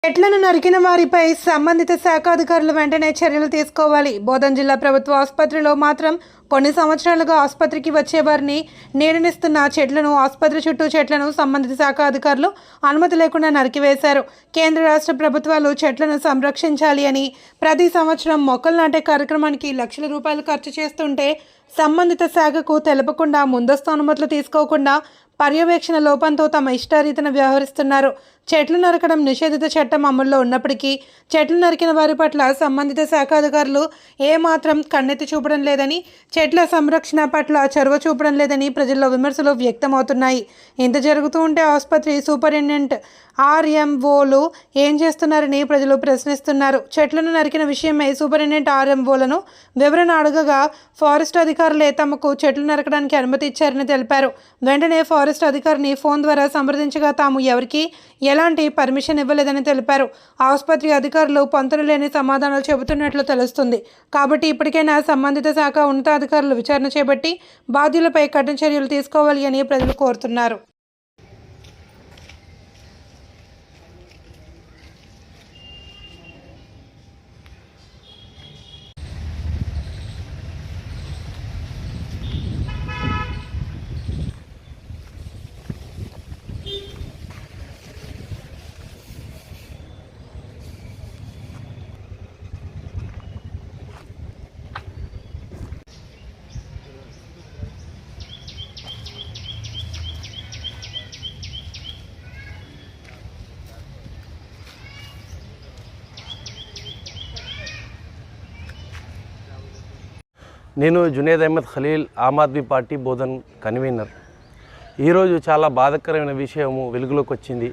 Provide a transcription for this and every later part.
చెట్లను నరికిన వారిపై సంబంధిత శాఖ అధికారులు వెంటనే చర్యలు తీసుకోవాలి. బోధన్ జిల్లా ప్రభుత్వ ఆసుపత్రిలో మాత్రం కొన్ని సంవత్సరాలుగా ఆసుపత్రికి వచ్చేవారిని నీడనిస్తున్న చెట్లను, ఆసుపత్రి చుట్టూ చెట్లను సంబంధిత శాఖ అధికారులు అనుమతి లేకుండా నరికివేశారు. కేంద్ర రాష్ట్ర ప్రభుత్వాలు చెట్లను సంరక్షించాలి అని ప్రతి సంవత్సరం మొక్కలు నాటే కార్యక్రమానికి లక్షల రూపాయలు ఖర్చు చేస్తుంటే సంబంధిత శాఖకు తెలపకుండా, ముందస్తు అనుమతులు తీసుకోకుండా పర్యవేక్షణ లోపంతో తమ ఇష్టారీతిన వ్యవహరిస్తున్నారు. చెట్లు నరకడం నిషేధిత చట్టం అమల్లో ఉన్నప్పటికీ చెట్లు నరికిన వారి పట్ల సంబంధిత శాఖ అధికారులు ఏమాత్రం కన్నెత్తి చూపడం లేదని, చెట్ల సంరక్షణ పట్ల చొరవ చూపడం లేదని ప్రజల్లో విమర్శలు వ్యక్తమవుతున్నాయి. ఇంత జరుగుతూ ఉంటే ఆసుపత్రి సూపరింటెండెంట్ ఆర్ఎంఓలు ఏం చేస్తున్నారని ప్రజలు ప్రశ్నిస్తున్నారు. చెట్లను నరికిన విషయమై సూపరింటెండెంట్ ఆర్ఎంఓలను వివరణ అడగగా ఫారెస్ట్ అధికారులే తమకు చెట్లు నరకడానికి అనుమతి ఇచ్చారని తెలిపారు. వెంటనే ఫారెస్ట్ అధికారిని ఫోన్ ద్వారా సంప్రదించగా తాము ఎవరికీ ఎలాంటి పర్మిషన్ ఇవ్వలేదని తెలిపారు. ఆసుపత్రి అధికారులు పొంతన లేని సమాధానాలు చెబుతున్నట్లు తెలుస్తుంది. కాబట్టి ఇప్పటికైనా సంబంధిత శాఖ ఉన్నతాధికారులు విచారణ చేపట్టి బాధ్యులపై కఠిన చర్యలు తీసుకోవాలి అని ప్రజలు కోరుతున్నారు. నేను జునేద్ అహ్మద్ ఖలీల్, ఆమ్ ఆద్మీ పార్టీ బోధన్ కన్వీనర్. ఈరోజు చాలా బాధాకరమైన విషయము వెలుగులోకి వచ్చింది.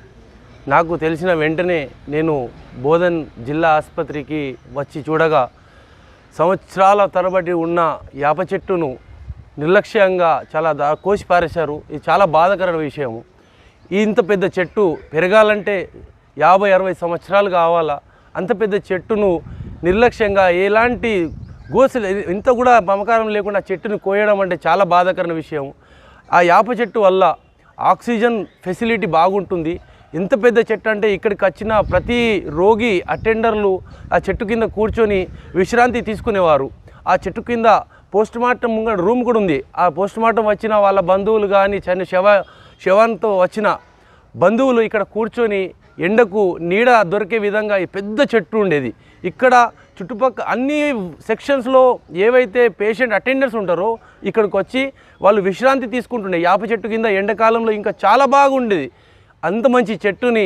నాకు తెలిసిన వెంటనే నేను బోధన్ జిల్లా ఆసుపత్రికి వచ్చి చూడగా సంవత్సరాల తరబడి ఉన్న యాప చెట్టును నిర్లక్ష్యంగా చాలా కోసి పారేశారు. ఇది చాలా బాధాకరమైన విషయము. ఇంత పెద్ద చెట్టు పెరగాలంటే 50-60 సంవత్సరాలు కావాలా. అంత పెద్ద చెట్టును నిర్లక్ష్యంగా ఎలాంటి గోసలు ఇంత కూడా మమకారం లేకుండా చెట్టును కోయడం అంటే చాలా బాధాకరమైన విషయం. ఆ యాప చెట్టు వల్ల ఆక్సిజన్ ఫెసిలిటీ బాగుంటుంది. ఎంత పెద్ద చెట్టు అంటే ఇక్కడికి వచ్చిన ప్రతి రోగి అటెండర్లు ఆ చెట్టు కింద కూర్చొని విశ్రాంతి తీసుకునేవారు. ఆ చెట్టు కింద పోస్ట్ మార్టం రూమ్ కూడా ఉంది. ఆ పోస్ట్ మార్టం వచ్చిన వాళ్ళ బంధువులు కానీ శవంతో వచ్చిన బంధువులు ఇక్కడ కూర్చొని ఎండకు నీడ దొరికే విధంగా ఈ పెద్ద చెట్టు ఉండేది. ఇక్కడ చుట్టుపక్కల అన్ని సెక్షన్స్లో ఏవైతే పేషెంట్ అటెండర్స్ ఉంటారో ఇక్కడికి వచ్చి వాళ్ళు విశ్రాంతి తీసుకుంటుండే. యాప చెట్టు కింద ఎండాకాలంలో ఇంకా చాలా బాగుండేది. అంత మంచి చెట్టుని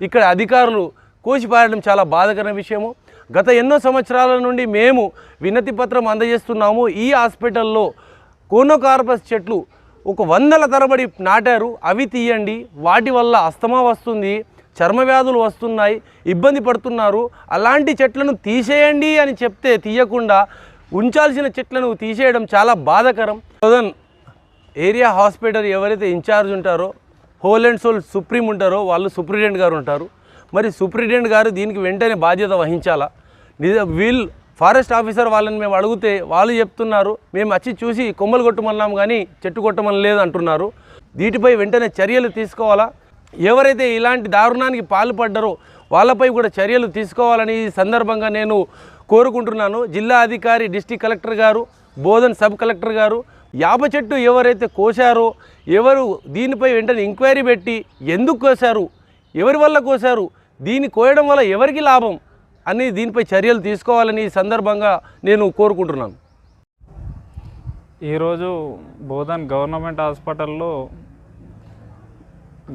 ఇక్కడ అధికారులు కోసిపారడం చాలా బాధాకరమైన విషయము. గత ఎన్నో సంవత్సరాల నుండి మేము వినతి పత్రం అందజేస్తున్నాము. ఈ హాస్పిటల్లో కోనోకార్పస్ చెట్లు 100ల తరబడి నాటారు. అవి తీయండి, వాటి వల్ల అస్తమా వస్తుంది, చర్మ వ్యాధులు వస్తున్నాయి, ఇబ్బంది పడుతున్నారు. అలాంటి చెట్లను తీసేయండి అని చెప్తే తీయకుండా ఉంచాల్సిన చెట్లను తీసేయడం చాలా బాధాకరం. బోధన్ ఏరియా హాస్పిటల్ ఎవరైతే ఇన్ఛార్జ్ ఉంటారో, హోల్ అండ్ సోల్ సుప్రీం ఉంటారో వాళ్ళు సూపరింటెండెంట్ గారు ఉంటారు. మరి సూపరింటెండెంట్ గారు దీనికి వెంటనే బాధ్యత వహించాలా? వీళ్ళు ఫారెస్ట్ ఆఫీసర్ వాళ్ళని మేము అడిగితే వాళ్ళు చెప్తున్నారు మేము వచ్చి చూసి కొమ్మలు కొట్టమన్నాం కానీ చెట్టు కొట్టమని లేదు అంటున్నారు. వీటిపై వెంటనే చర్యలు తీసుకోవాలా? ఎవరైతే ఇలాంటి దారుణానికి పాల్పడ్డారో వాళ్ళపై కూడా చర్యలు తీసుకోవాలని ఈ సందర్భంగా నేను కోరుకుంటున్నాను. జిల్లా అధికారి, డిస్ట్రిక్ట్ కలెక్టర్ గారు, బోధన్ సబ్ కలెక్టర్ గారు యాప చెట్టు ఎవరైతే కోసారో ఎవరు దీనిపై వెంటనే ఎంక్వైరీ పెట్టి ఎందుకు కోసారు, ఎవరి వల్ల కోసారు, దీన్ని కోయడం వల్ల ఎవరికి లాభం అని దీనిపై చర్యలు తీసుకోవాలని ఈ సందర్భంగా నేను కోరుకుంటున్నాను. ఈరోజు బోధన్ గవర్నమెంట్ హాస్పిటల్లో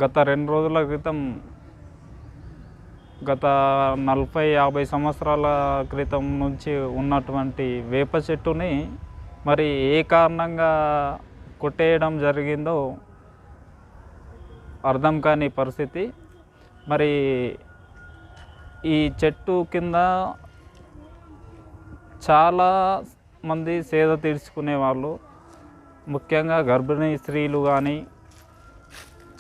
గత 2 రోజుల క్రితం గత 40-50 సంవత్సరాల క్రితం నుంచి ఉన్నటువంటి వేప చెట్టుని మరి ఏ కారణంగా కొట్టేయడం జరిగిందో అర్థం కాని పరిస్థితి. మరి ఈ చెట్టు కింద చాలా మంది సేద తీర్చుకునే వాళ్ళు, ముఖ్యంగా గర్భిణీ స్త్రీలు కానీ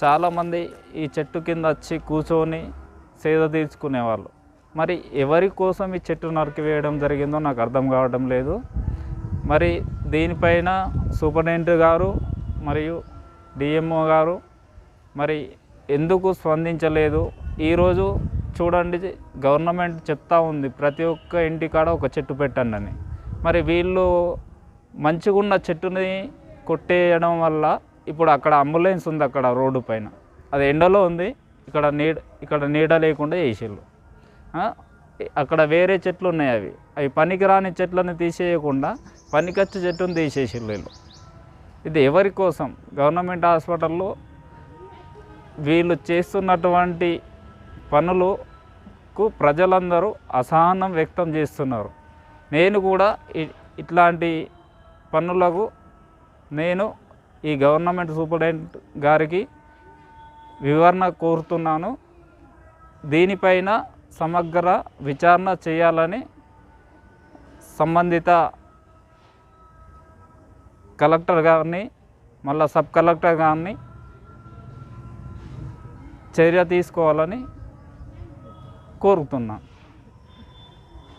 చాలామంది ఈ చెట్టు కింద వచ్చి కూర్చొని సేద తీర్చుకునేవాళ్ళు. మరి ఎవరి కోసం ఈ చెట్టు నరికివేయడం జరిగిందో నాకు అర్థం కావడం లేదు. మరి దీనిపైన సూపరింటెండెంట్ గారు మరియు డిఎంఓ గారు మరి ఎందుకు స్పందించలేదు? ఈరోజు చూడండి, గవర్నమెంట్ చెప్తా ఉంది ప్రతి ఒక్క ఇంటికాడ ఒక చెట్టు పెట్టండి అని. మరి వీళ్ళు మంచిగా ఉన్న చెట్టుని కొట్టేయడం వల్ల ఇప్పుడు అక్కడ అంబులెన్స్ ఉంది, అక్కడ రోడ్డు పైన అది ఎండలో ఉంది, ఇక్కడ నీడ లేకుండా చేసిళ్ళు. అక్కడ వేరే చెట్లు ఉన్నాయి, అవి పనికిరాని చెట్లను తీసేయకుండా పనికొచ్చే చెట్టును తీసేసిళ్ళు వీళ్ళు. ఇది ఎవరి కోసం? గవర్నమెంట్ హాస్పిటల్లో వీళ్ళు చేస్తున్నటువంటి పనులకు ప్రజలందరూ అసహనం వ్యక్తం చేస్తున్నారు. నేను కూడా ఇట్లాంటి పనులకు నేను ఈ గవర్నమెంట్ సూపరింటెండెంట్ గారికి వివరణ కోరుతున్నాను. దీనిపైన సమగ్ర విచారణ చేయాలని సంబంధిత కలెక్టర్ గారిని, మళ్ళీ సబ్ కలెక్టర్ గారిని చర్య తీసుకోవాలని కోరుతున్నాను.